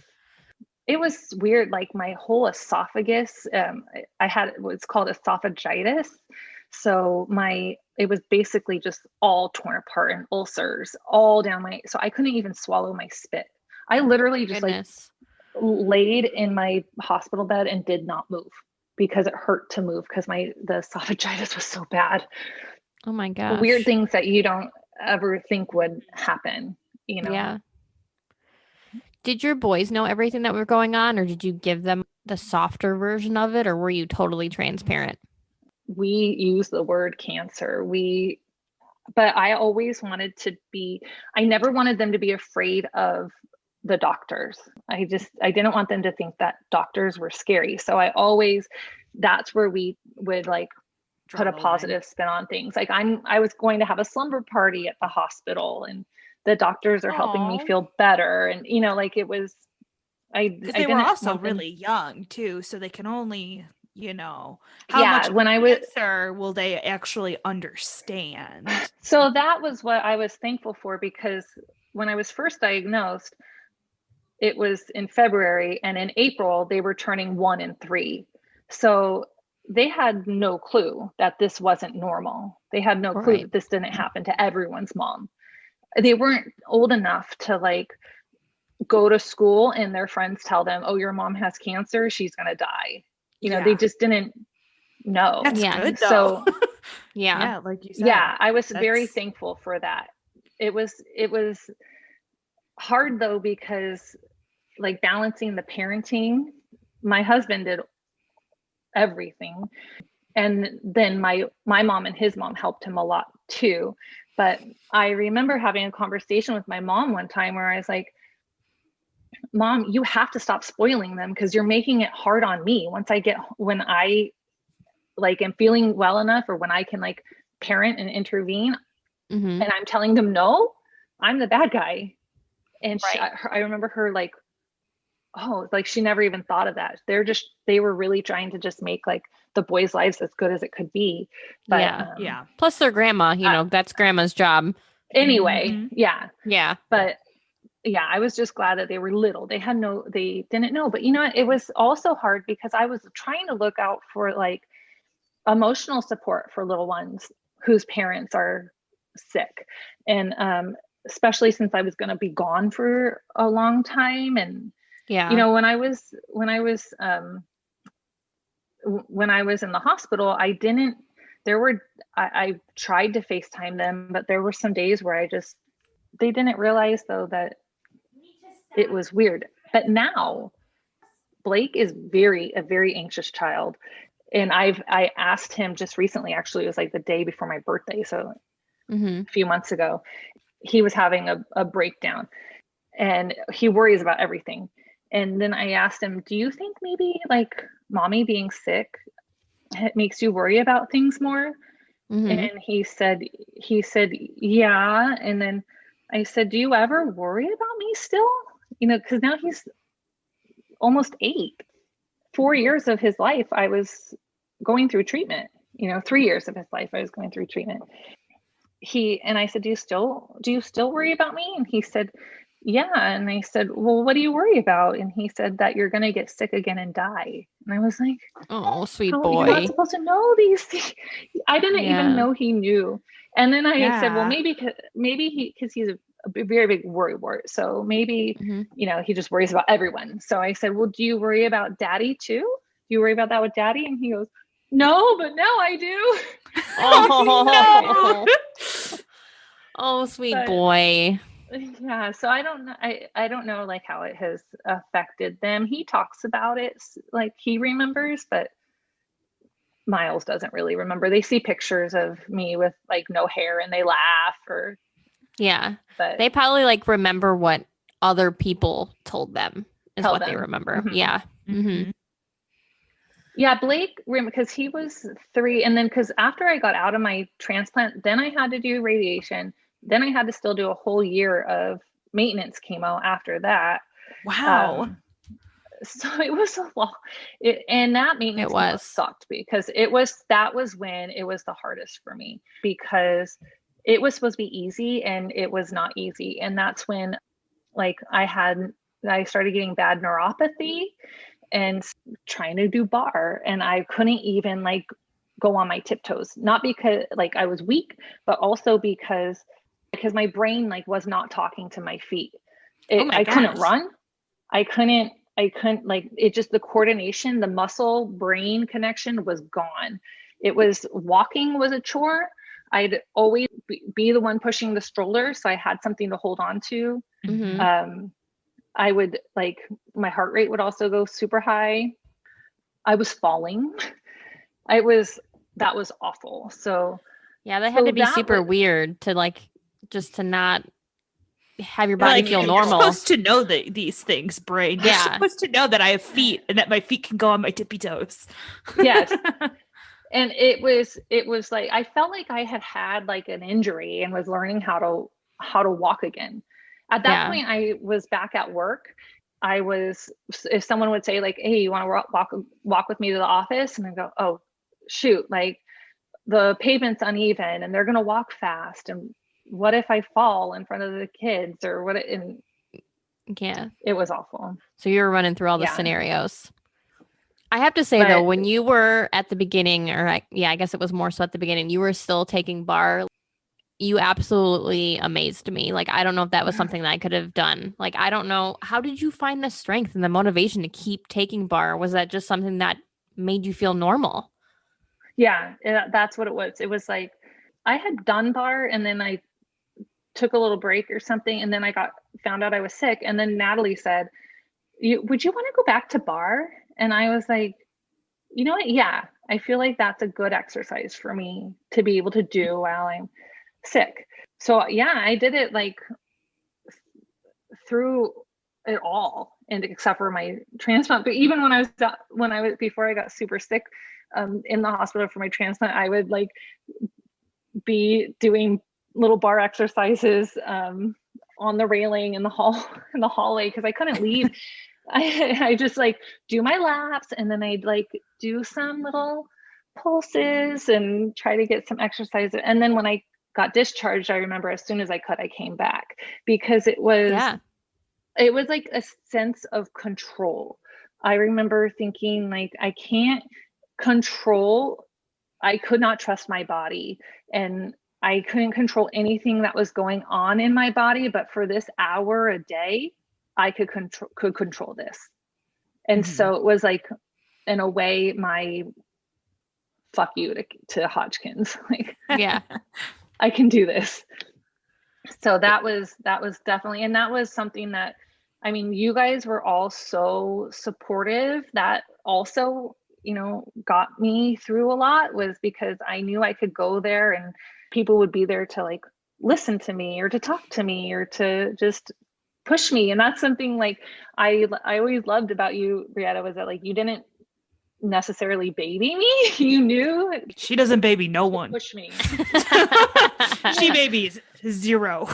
it was weird. Like my whole esophagus, I had what's called esophagitis. So it was basically just all torn apart and ulcers all down so I couldn't even swallow my spit. I literally just Goodness. like laid in my hospital bed and did not move because it hurt to move because the esophagitis was so bad. Oh my gosh. Weird things that you don't ever think would happen, you know? Yeah. Did your boys know everything that was going on, or did you give them the softer version of it, or were you totally transparent? We use the word cancer. But I always wanted I never wanted them to be afraid of the doctors. I didn't want them to think that doctors were scary. So that's where we would like put a positive spin on things. Like I was going to have a slumber party at the hospital and the doctors are helping me feel better. And, you know, like it was, because they were also really young too. So they can only, you know, how much cancer will they actually understand? So that was what I was thankful for, because when I was first diagnosed, it was in February, and in April they were turning 1 and 3. So they had no clue that this wasn't normal. They had no clue that this didn't happen to everyone's mom. They weren't old enough to like go to school and their friends tell them, oh, your mom has cancer, she's going to die. You know, they just didn't know. That's good though. So yeah, like you said. Yeah, I was very thankful for that. It was hard though, because like balancing the parenting, my husband did everything. And then my mom and his mom helped him a lot too. But I remember having a conversation with my mom one time where I was like, Mom, you have to stop spoiling them, because you're making it hard on me. When I like am feeling well enough, or when I can like parent and intervene, and I'm telling them no, I'm the bad guy. And I remember her like, oh, like she never even thought of that. They were really trying to just make like the boys' lives as good as it could be. But yeah. Plus their grandma, you know, that's grandma's job. Anyway, yeah. But yeah, I was just glad that they were little. They didn't know. But you know what? It was also hard because I was trying to look out for like emotional support for little ones whose parents are sick. And especially since I was going to be gone for a long time. And, you know, when I was in the hospital, I tried to FaceTime them, but there were some days where they didn't realize though that it was weird. But now Blake is a very anxious child. And I asked him just recently, actually, it was like the day before my birthday. So a few months ago, he was having a breakdown and he worries about everything. And then I asked him, do you think maybe like mommy being sick makes you worry about things more? And he said, yeah. And then I said, do you ever worry about me still? You know, because now he's almost 8. 4 years of his life, I was going through treatment. You know, 3 years of his life, I was going through treatment. And I said, do you still worry about me? And he said, yeah. And I said, well, what do you worry about? And he said that you're going to get sick again and die. And I was like, oh, sweet boy. You're not supposed to know these things. I didn't even know he knew. And then I said, well, maybe because he's a very big worrywart. So maybe, you know, he just worries about everyone. So I said, well, do you worry about daddy too? Do you worry about that with daddy? And he goes, no, but now I do. Oh, oh, sweet boy. Yeah. So I don't know. I don't know like how it has affected them. He talks about it like he remembers, but Miles doesn't really remember. They see pictures of me with like no hair and they laugh but they probably like remember what other people told them is what they remember. Yeah. Yeah, Blake, because he was 3, and then because after I got out of my transplant, then I had to do radiation. Then I had to still do a whole year of maintenance chemo after that. Wow. So it was a lot. And that maintenance chemo sucked because that was when it was the hardest for me, because it was supposed to be easy and it was not easy. And that's when like I had I started getting bad neuropathy and trying to do bar, and I couldn't even like go on my tiptoes, not because like I was weak, but also because my brain like was not talking to my feet. Oh my I couldn't gosh. run. I couldn't like it, just the coordination, the muscle brain connection was gone. It was walking was a chore. I'd always be the one pushing the stroller, so I had something to hold on to. Mm-hmm. I would like, my heart rate would also go super high. I was falling. That was awful. So Yeah, that had to be that super was, weird to like just to not have your You're body like, feel hey, you're normal. supposed to know these things, brain. You're Yeah. supposed to know that I have feet and that my feet can go on my tippy toes. yes. And it was like, I felt like I had like an injury and was learning how to walk again. At that Yeah. point, I was back at work. If someone would say like, hey, you want to walk with me to the office? And I go, oh, shoot, like the pavement's uneven and they're going to walk fast. And what if I fall in front of the kids or what? And Yeah. it was awful. So you were running through all the Yeah. scenarios. I have to say though, But when you were at the beginning, I guess it was more so at the beginning, you were still taking bar. You absolutely amazed me. Like, I don't know if that was something that I could have done. Like, I don't know. How did you find the strength and the motivation to keep taking bar? Was that just something that made you feel normal? yeah, that's what it was. It was like I had done bar and then I took a little break or something, and then I found out I was sick. And then Natalie said, would you want to go back to bar? And I was like, you know what? Yeah, I feel like that's a good exercise for me to be able to do while I'm sick. So yeah, I did it like through it all, and except for my transplant. But even when I was before I got super sick, in the hospital for my transplant, I would like be doing little bar exercises on the railing in the hallway because I couldn't leave. I just like do my laps and then I'd like do some little pulses and try to get some exercise. And then when I got discharged, I remember as soon as I could, I came back because it was like a sense of control. I remember thinking like I can't control, I could not trust my body and I couldn't control anything that was going on in my body, but for this hour a day, I could control this. And so it was like, in a way, my fuck you to Hodgkins. Like, Yeah. I can do this. So that was definitely, and that was something that, I mean, you guys were all so supportive. That also, got me through a lot, was because I knew I could go there and people would be there to like listen to me or to talk to me or to just push me. And that's something like I always loved about you, Brietta, was that like you didn't necessarily baby me. You knew she doesn't baby no one. Push me. She babies zero.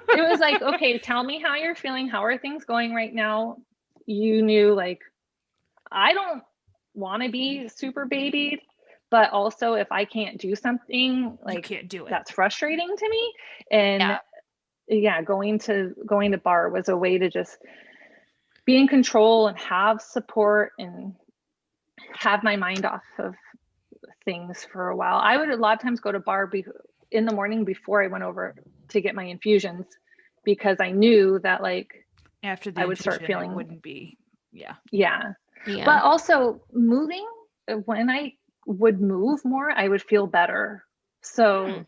It was like, okay, tell me how you're feeling. How are things going right now? You knew like, I don't want to be super babied, but also if I can't do something, like you can't do it. That's frustrating to me. And yeah, going to bar was a way to just be in control and have support and have my mind off of things for a while. I would a lot of times go to bar in the morning before I went over to get my infusions, because I knew that like after the I would start feeling, it wouldn't be yeah. But also moving, when I would move more, I would feel better. So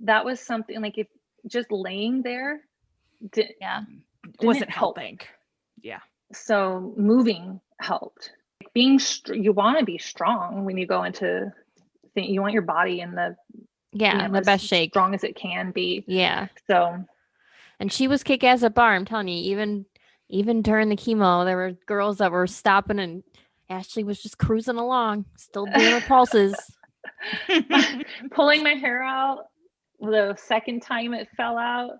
that was something like, if just laying there wasn't helping. Yeah. So moving helped. Being you want to be strong when you go into you want your body in the in the best shape, strong as it can be. Yeah. So, and she was kick ass at bar. I'm telling you, even during the chemo, there were girls that were stopping, and Ashley was just cruising along, still doing her pulses, pulling my hair out the second time it fell out.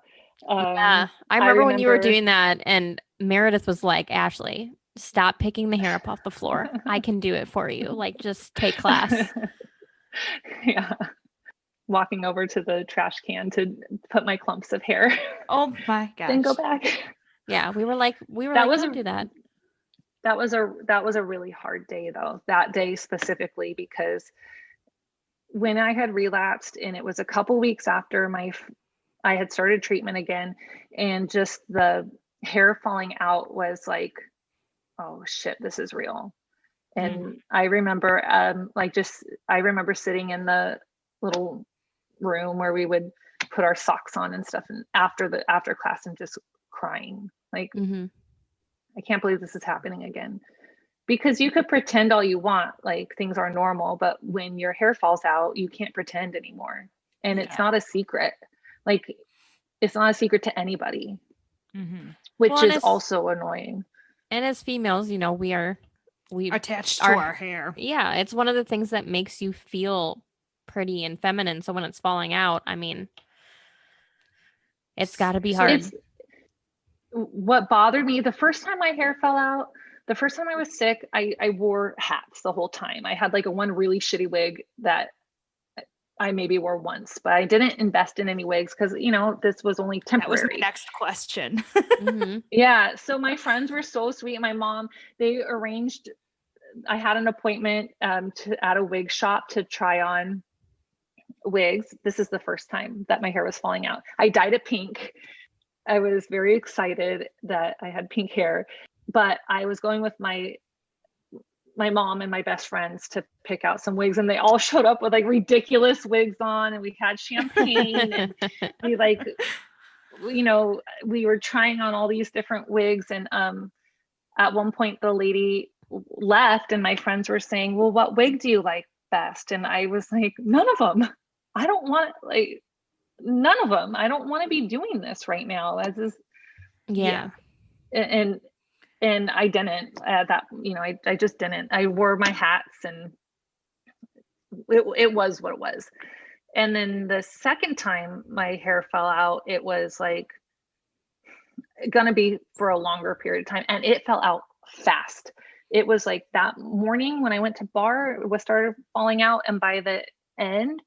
I remember when you were doing that, and Meredith was like, Ashley, stop picking the hair up off the floor. I can do it for you. Like, just take class. Yeah. Walking over to the trash can to put my clumps of hair. Oh my gosh. Then go back. Yeah, we were like, That was don't do that. That was a really hard day though, that day specifically, because when I had relapsed, and it was a couple weeks after I had started treatment again, and just the hair falling out was like, oh shit, this is real. And I remember I remember sitting in the little room where we would put our socks on and stuff, and after class, and just crying like, I can't believe this is happening again. Because you could pretend all you want, like things are normal, but when your hair falls out, you can't pretend anymore. And it's not a secret. Like, it's not a secret to anybody, which is also annoying. And as females, you know, we attached to our hair. Yeah, it's one of the things that makes you feel pretty and feminine. So when it's falling out, I mean, it's got to be hard. What bothered me the first time my hair fell out, the first time I was sick, I wore hats the whole time. I had like one really shitty wig that I maybe wore once, but I didn't invest in any wigs because, you know, this was only temporary. That was my next question. Yeah. So my friends were so sweet. My mom, they arranged, I had an appointment at a wig shop to try on wigs. This is the first time that my hair was falling out. I dyed it pink. I was very excited that I had pink hair, but I was going with my mom and my best friends to pick out some wigs, and they all showed up with like ridiculous wigs on, and we had champagne and we like, you know, we were trying on all these different wigs. And at one point the lady left and my friends were saying, well, what wig do you like best? And I was like, none of them. I don't want, like, none of them. I don't want to be doing this right now. As is, yeah. And I didn't that, you know, I just didn't. I wore my hats, and it was what it was. And then the second time my hair fell out, it was like gonna be for a longer period of time, and it fell out fast. It was like that morning when I went to bar, it was started falling out, and by the end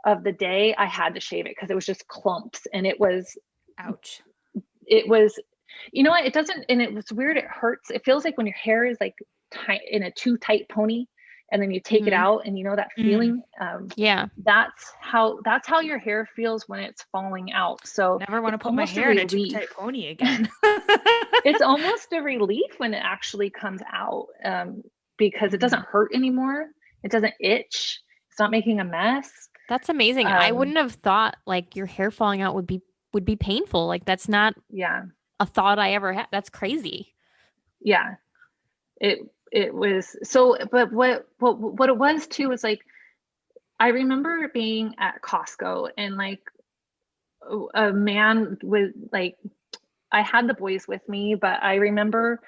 of the day, I had to shave it because it was just clumps, and it was, ouch. It was, you know what? It doesn't, and it was weird. It hurts. It feels like when your hair is like tight in a too tight pony, and then you take it out, and you know that feeling. Yeah, that's how your hair feels when it's falling out. So never want to put my hair in a too tight pony again. It's almost a relief when it actually comes out, because it doesn't hurt anymore. It doesn't itch. It's not making a mess. That's amazing. I wouldn't have thought like your hair falling out would be painful. Like that's not a thought I ever had. That's crazy. Yeah, it was. So, but what it was too was like, I remember being at Costco, and like a man with like, I had the boys with me, but I remember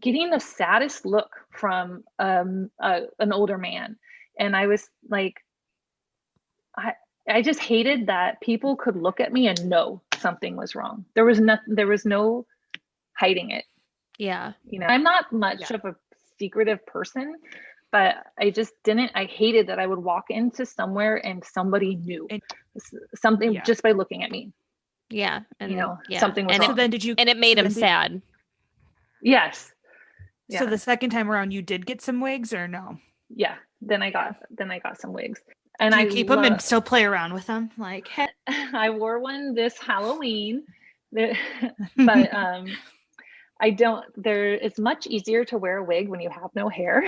getting the saddest look from an older man, and I was like, I just hated that people could look at me and know something was wrong. There was no hiding it. Yeah. You know, I'm not much of a secretive person, but I hated that I would walk into somewhere and somebody knew something just by looking at me. Yeah. And you know, something was wrong. So then and it made him sad. Yes. Yeah. So the second time around you did get some wigs or no? Yeah. Then I got some wigs. And I keep them and still play around with them. Like, I wore one this Halloween, but I don't. It's much easier to wear a wig when you have no hair.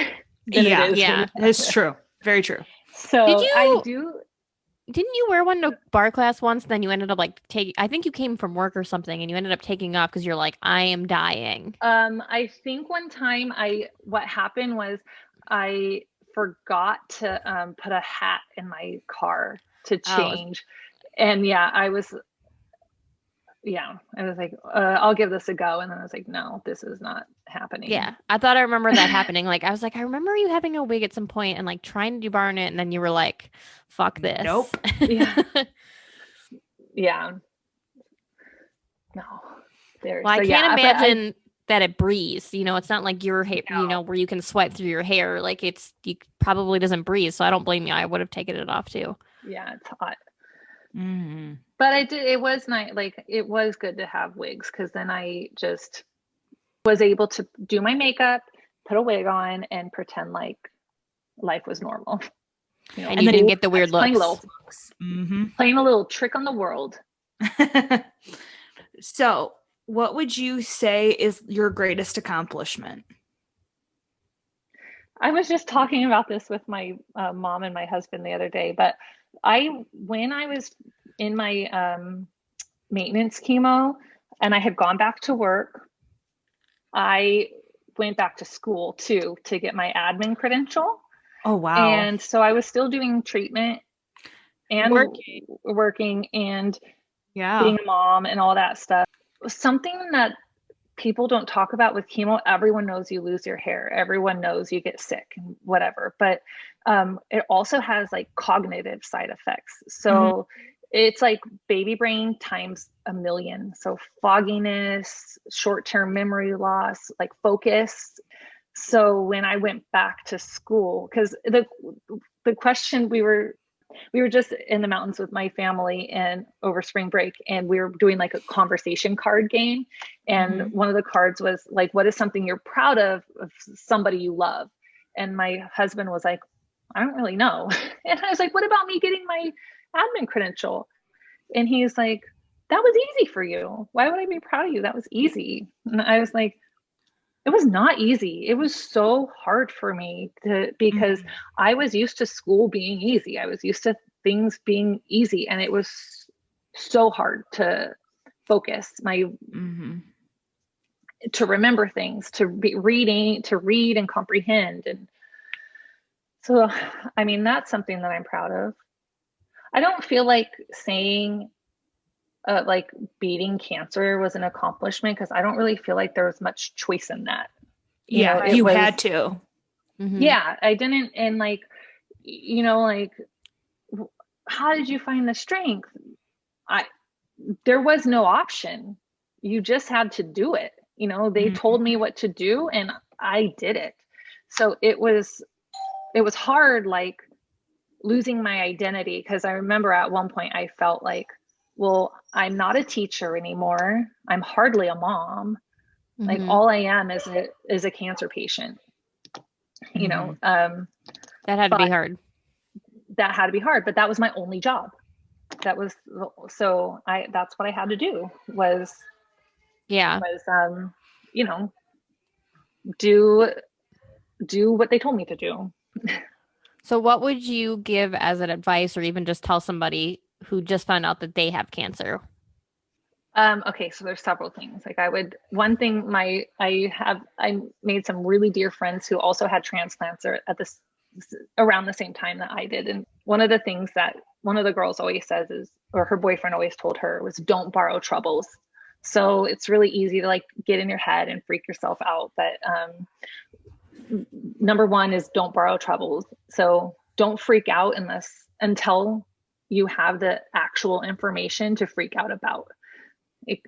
It's true. Very true. So Didn't you wear one to bar class once? Then you ended up like I think you came from work or something, and you ended up taking off because you're like, I am dying. I think one time what happened was I forgot to put a hat in my car to change. And I was like, I'll give this a go. And then I was like, no, this is not happening. Yeah. I thought I remember that happening. Like, I was like, I remember you having a wig at some point and like trying to debarn it. And then you were like, fuck this. Nope. Yeah. No. Well, I can't imagine that it breathes. You know, it's not like your hair, you know, where you can swipe through your hair. Like it probably doesn't breathe. So I don't blame you. I would have taken it off too. Yeah, it's hot. Mm-hmm. But it was nice. Like it was good to have wigs because then I just was able to do my makeup, put a wig on, and pretend like life was normal. And you didn't get the weird looks. Playing a little trick on the world. So, what would you say is your greatest accomplishment? I was just talking about this with my mom and my husband the other day, but when I was in my maintenance chemo and I had gone back to work, I went back to school too to get my admin credential. Oh, wow. And so I was still doing treatment and working and being a mom and all that stuff. Something that people don't talk about with chemo, everyone knows you lose your hair. Everyone knows you get sick and whatever. But it also has like cognitive side effects. So it's like baby brain times 1,000,000. So fogginess, short-term memory loss, like focus. So when I went back to school, because the question, we were just in the mountains with my family and over spring break, and we were doing like a conversation card game. And one of the cards was like, what is something you're proud of somebody you love? And my husband was like, I don't really know. And I was like, what about me getting my admin credential? And he's like, that was easy for you. Why would I be proud of you? That was easy. And I was like, it was not easy. It was so hard for me because I was used to school being easy. I was used to things being easy, and it was so hard to focus to remember things, to be reading, to read and comprehend. And so, I mean, that's something that I'm proud of. I don't feel like saying like beating cancer was an accomplishment, because I don't really feel like there was much choice in that. You had to. Yeah, I didn't. And like, like, how did you find the strength? There was no option. You just had to do it. They told me what to do and I did it. So it was hard, like losing my identity, because I remember at one point I felt like, well, I'm not a teacher anymore. I'm hardly a mom. Like all I am is a cancer patient. That had to be hard. That had to be hard, but that was my only job. That's what I had to do was do what they told me to do. So what would you give as an advice, or even just tell somebody who just found out that they have cancer? Okay, so there's several things. Like one thing, I made some really dear friends who also had transplants around the same time that I did. And one of the things that one of the girls always says is, or her boyfriend always told her, was don't borrow troubles. So it's really easy to like get in your head and freak yourself out. But number one is don't borrow troubles. So don't freak out until you have the actual information to freak out about.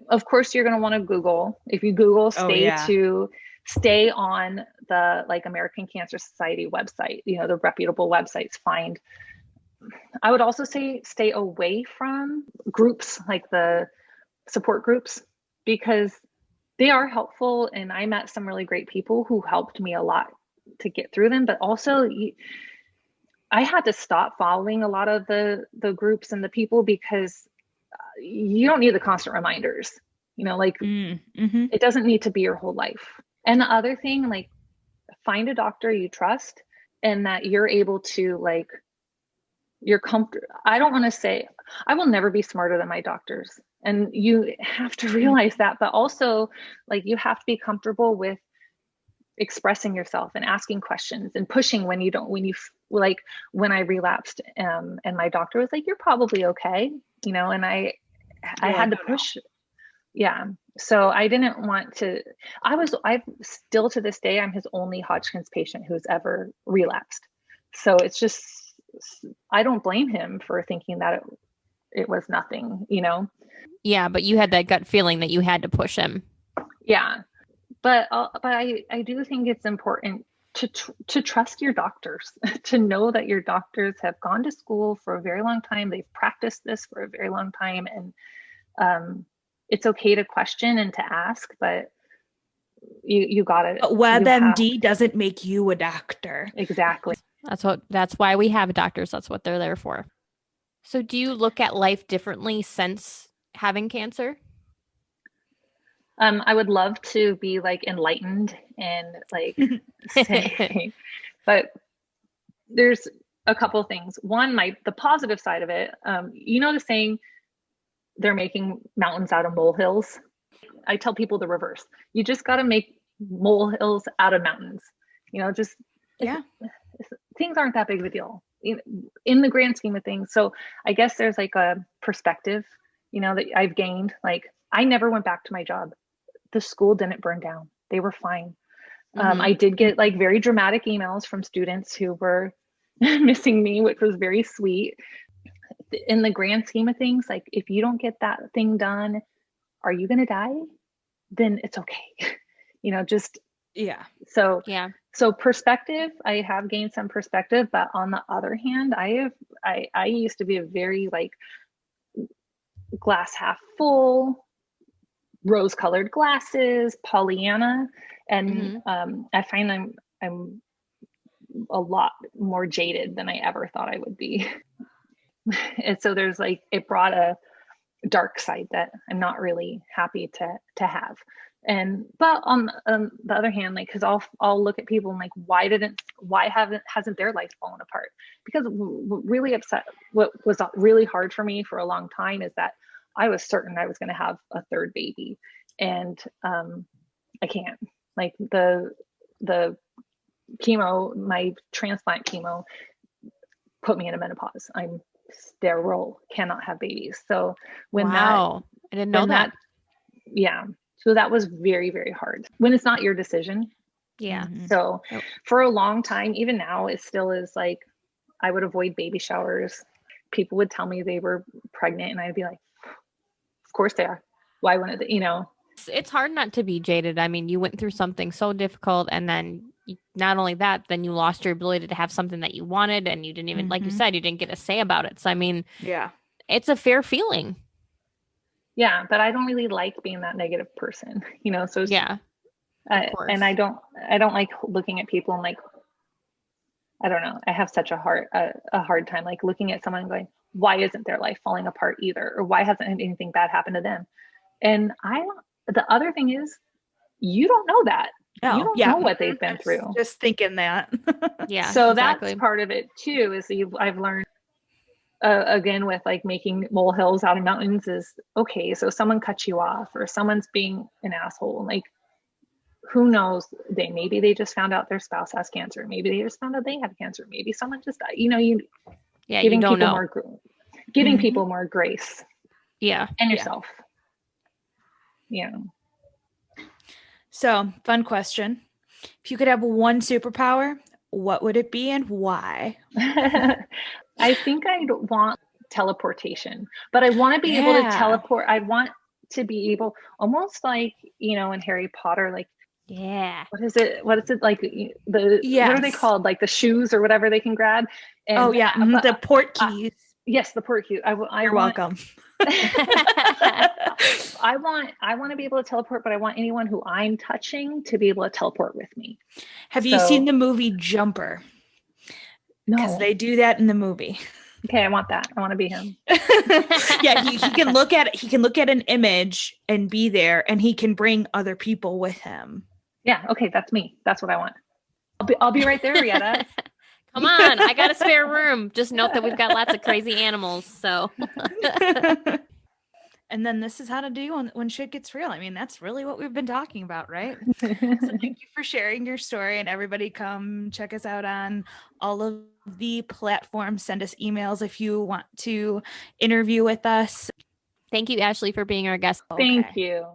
Of course, you're going to want to Google. If you Google, stay on the like American Cancer Society website, the reputable websites. I would also say stay away from groups like the support groups, because they are helpful. And I met some really great people who helped me a lot to get through them. But also I had to stop following a lot of the groups and the people, because you don't need the constant reminders, it doesn't need to be your whole life. And the other thing, like, find a doctor you trust and that you're able to, like, you're comfortable. I don't want to say I will never be smarter than my doctors. And you have to realize that, but also like you have to be comfortable with expressing yourself and asking questions and pushing when you like when I relapsed and my doctor was like, you're probably okay. And I had to push. Yeah. So I didn't want to, I've still to this day, I'm his only Hodgkin's patient who's ever relapsed. So it's just, I don't blame him for thinking that it was nothing, Yeah. But you had that gut feeling that you had to push him. Yeah. But I do think it's important to trust your doctors, to know that your doctors have gone to school for a very long time. They've practiced this for a very long time. And it's okay to question and to ask, but you got it. But WebMD doesn't make you a doctor. Exactly. That's why we have doctors. That's what they're there for. So do you look at life differently since having cancer? I would love to be like enlightened and like say, but there's a couple things. One, the positive side of it, the saying, they're making mountains out of molehills. I tell people the reverse. You just got to make molehills out of mountains. Things aren't that big of a deal in the grand scheme of things. So I guess there's like a perspective, that I've gained. Like, I never went back to my job. The school didn't burn down. They were fine. I did get like very dramatic emails from students who were missing me, which was very sweet. In the grand scheme of things, like, if you don't get that thing done, are you going to die? Then it's okay. So perspective, I have gained some perspective, but on the other hand, I used to be a very like glass half full, rose-colored glasses, Pollyanna, and I find I'm a lot more jaded than I ever thought I would be. And so there's like, it brought a dark side that I'm not really happy to have. But on the other hand, like, because I'll look at people and like, why hasn't their life fallen apart? Because what was really hard for me for a long time is that I was certain I was going to have a third baby, and I can't. Like, the chemo, my transplant chemo, put me in a menopause. I'm sterile, cannot have babies. So I didn't know that. Yeah. So that was very, very hard when it's not your decision. Yeah. So for a long time, even now, it still is like, I would avoid baby showers. People would tell me they were pregnant, and I'd be like, of course they are. Why wouldn't they, It's hard not to be jaded. I mean, you went through something so difficult, and then not only that, then you lost your ability to have something that you wanted, and you didn't even, like you said, you didn't get a say about it. So, I mean, it's a fair feeling. Yeah, but I don't really like being that negative person, so and I don't like looking at people and like, I don't know, I have such a hard time like looking at someone and going, why isn't their life falling apart either? Or why hasn't anything bad happened to them? And the other thing is, you don't know that. You don't know what they've been through. Just thinking that. Yeah. So exactly. That's part of it too, is I've learned again with like making molehills out of mountains is, okay, so someone cuts you off or someone's being an asshole. Like, who knows? Maybe they just found out their spouse has cancer. Maybe they just found out they have cancer. Maybe someone just died. You don't know. Giving people more grace. Yeah. And yourself. Yeah. So, fun question. If you could have one superpower, what would it be and why? I think I'd want teleportation, but I want to be able to teleport. I want to be able, almost like, in Harry Potter, like, what is it like, what are they called, like the shoes or whatever they can grab? And the port keys. Yes, the port keys. You're welcome. I want to be able to teleport, but I want anyone who I'm touching to be able to teleport with me. Have you seen the movie Jumper? No. Because they do that in the movie. Okay, I want that. I want to be him. Yeah, he can look at it. He can look at an image and be there, and he can bring other people with him. Yeah. Okay, that's me. That's what I want. I'll be right there, Rietta. Come on, I got a spare room. Just note that we've got lots of crazy animals. So, and then this is how to do when shit gets real. I mean, that's really what we've been talking about, right? So thank you for sharing your story, and everybody come check us out on all of the platforms. Send us emails if you want to interview with us. Thank you, Ashley, for being our guest. Thank you.